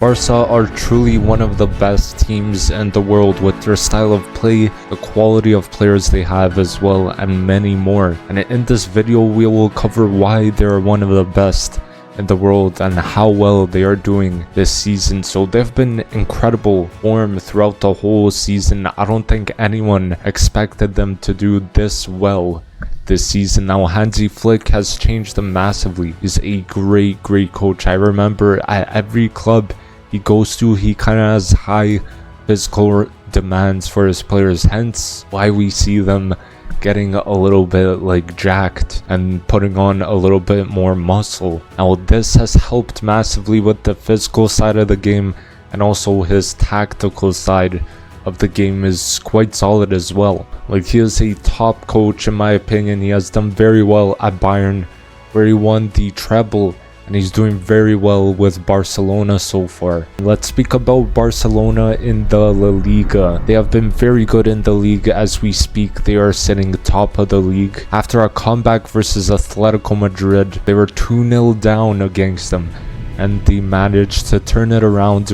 Barca are truly one of the best teams in the world with their style of play, the quality of players they have as well, and many more. And in this video we will cover why they are one of the best in the world and how well they are doing this season. So they've been incredible form throughout the whole season. I don't think anyone expected them to do this well this season. Now Hansi Flick has changed them massively. He's a great coach. I remember at every club he goes to, he kind of has high physical demands for his players, hence why we see them getting a little bit like jacked and putting on a little bit more muscle. Now this has helped massively with the physical side of the game, and also his tactical side of the game is quite solid as well. Like, he is a top coach in my opinion. He has done very well at Bayern, where he won the treble, and he's doing very well with Barcelona so far. Let's speak about Barcelona in the La Liga. They have been very good in the league as we speak. They are sitting top of the league. After a comeback versus Atletico Madrid, they were 2-0 down against them, and they managed to turn it around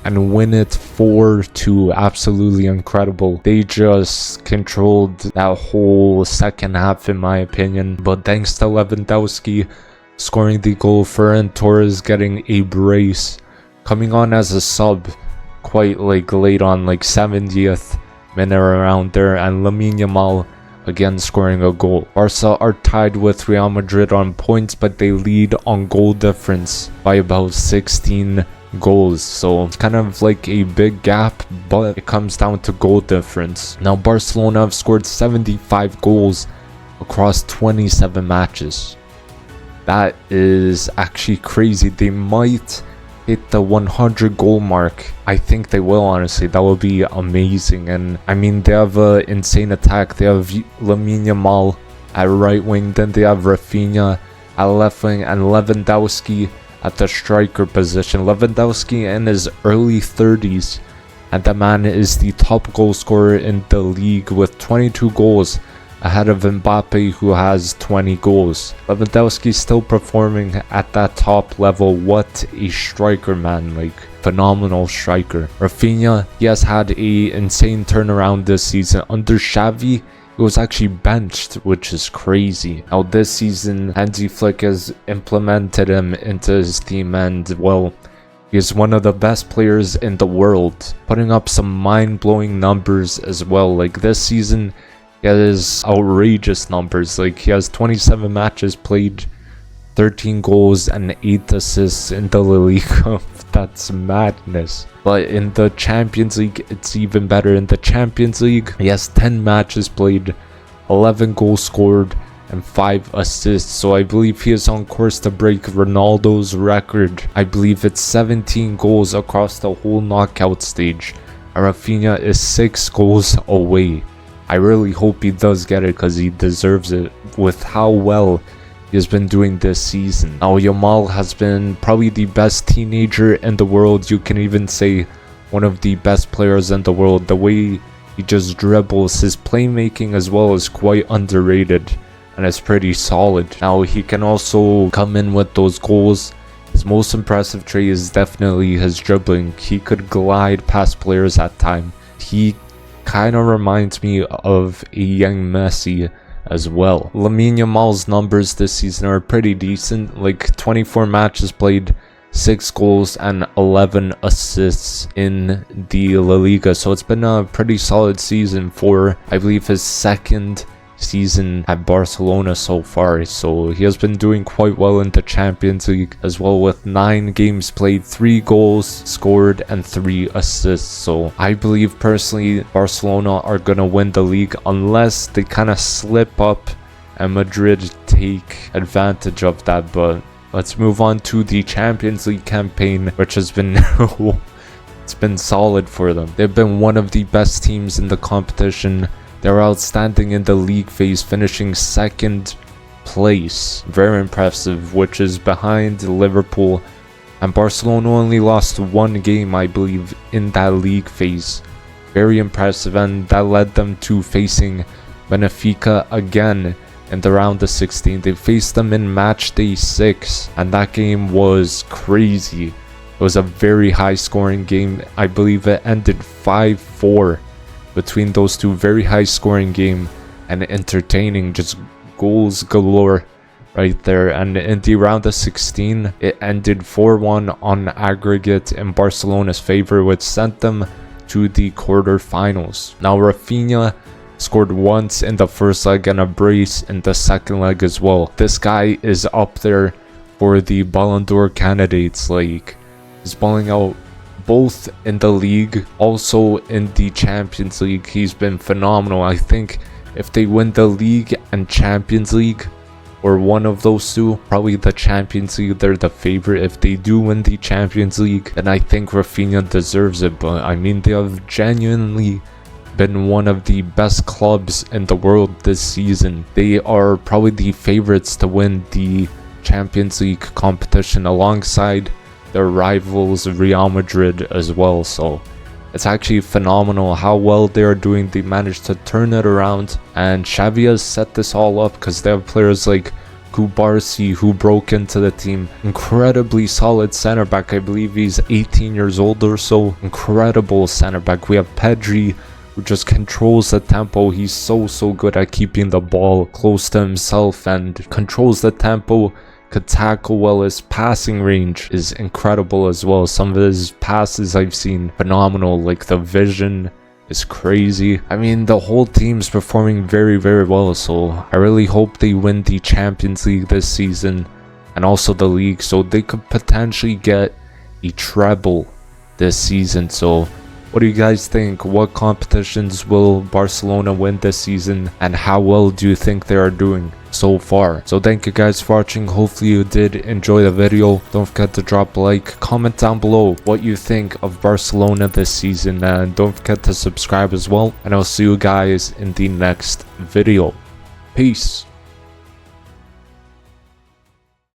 and win it 4-2. Absolutely incredible. They just controlled that whole second half in my opinion, but thanks to Lewandowski scoring the goal, Ferran Torres getting a brace, coming on as a sub quite like late on, like 70th minute around there, and Lamine Yamal again scoring a goal. Barca are tied with Real Madrid on points, but they lead on goal difference by about 16 goals, so it's kind of like a big gap, but it comes down to goal difference. Now Barcelona have scored 75 goals across 27 matches. That is actually crazy. They might hit the 100 goal mark. I think they will, honestly. That would be amazing. And I mean, they have an insane attack. They have Lamine Yamal at right wing, then they have Rafinha at left wing, and Lewandowski at the striker position. Lewandowski in his early 30s, and the man is the top goal scorer in the league with 22 goals, ahead of Mbappe, who has 20 goals. Lewandowski still performing at that top level. What a striker, man. Like, phenomenal striker. Rafinha, he has had a insane turnaround this season. Under Xavi, he was actually benched, which is crazy. Now this season, Hansi Flick has implemented him into his team, and well, he is one of the best players in the world, putting up some mind-blowing numbers as well. Like, this season he has outrageous numbers. Like, he has 27 matches played, 13 goals and 8 assists in the La Liga. That's madness. But in the Champions League, it's even better. In the Champions League, he has 10 matches played, 11 goals scored, and 5 assists. So I believe he is on course to break Ronaldo's record. I believe it's 17 goals across the whole knockout stage, and Rafinha is 6 goals away. I really hope he does get it, because he deserves it with how well he has been doing this season. Now Yamal has been probably the best teenager in the world. You can even say one of the best players in the world. The way he just dribbles, his playmaking as well is quite underrated, and it's pretty solid. Now he can also come in with those goals. His most impressive trait is definitely his dribbling. He could glide past players at time. He kind of reminds me of a young Messi as well. Lamine Yamal's numbers this season are pretty decent, like 24 matches played, 6 goals and 11 assists in the La Liga. So it's been a pretty solid season for, I believe, his second season at Barcelona so far. So he has been doing quite well in the Champions League as well, with 9 games played, 3 goals scored and 3 assists. So I believe personally Barcelona are gonna win the league unless they kind of slip up and Madrid take advantage of that. But let's move on to the Champions League campaign, which has been it's been solid for them. They've been one of the best teams in the competition. They're outstanding in the league phase, finishing 2nd place. Very impressive, which is behind Liverpool. And Barcelona only lost 1 game, I believe, in that league phase. Very impressive, and that led them to facing Benfica again in the round of 16. They faced them in match day 6, and that game was crazy. It was a very high scoring game. I believe it ended 5-4 between those two. Very high scoring game and entertaining, just goals galore right there. And in the round of 16, it ended 4-1 on aggregate in Barcelona's favor, which sent them to the quarterfinals. Now Rafinha scored once in the first leg and a brace in the second leg as well. This guy is up there for the Ballon d'Or candidates. Like, he's balling out both in the league, also in the Champions League. He's been phenomenal. I think if they win the league and Champions League, or one of those two, probably the Champions League, they're the favorite. If they do win the Champions League, then I think Rafinha deserves it. But I mean, they have genuinely been one of the best clubs in the world this season. They are probably the favorites to win the Champions League competition alongside their rivals Real Madrid as well. So it's actually phenomenal how well they are doing. They managed to turn it around, and Xavi has set this all up because they have players like Kubarsi, who broke into the team. Incredibly solid center back. I believe he's 18 years old or so. Incredible center back. We have Pedri, who just controls the tempo. He's so good at keeping the ball close to himself and controls the tempo, could tackle well. His passing range is incredible as well. Some of his passes I've seen phenomenal. Like, the vision is crazy. I mean, the whole team's performing very well, so I really hope they win the Champions League this season and also the league, so they could potentially get a treble this season. So what do you guys think? What competitions will Barcelona win this season, and how well do you think they are doing so far? So thank you guys for watching. Hopefully you did enjoy the video. Don't forget to drop a like, comment down below what you think of Barcelona this season, and don't forget to subscribe as well, and I'll see you guys in the next video. Peace.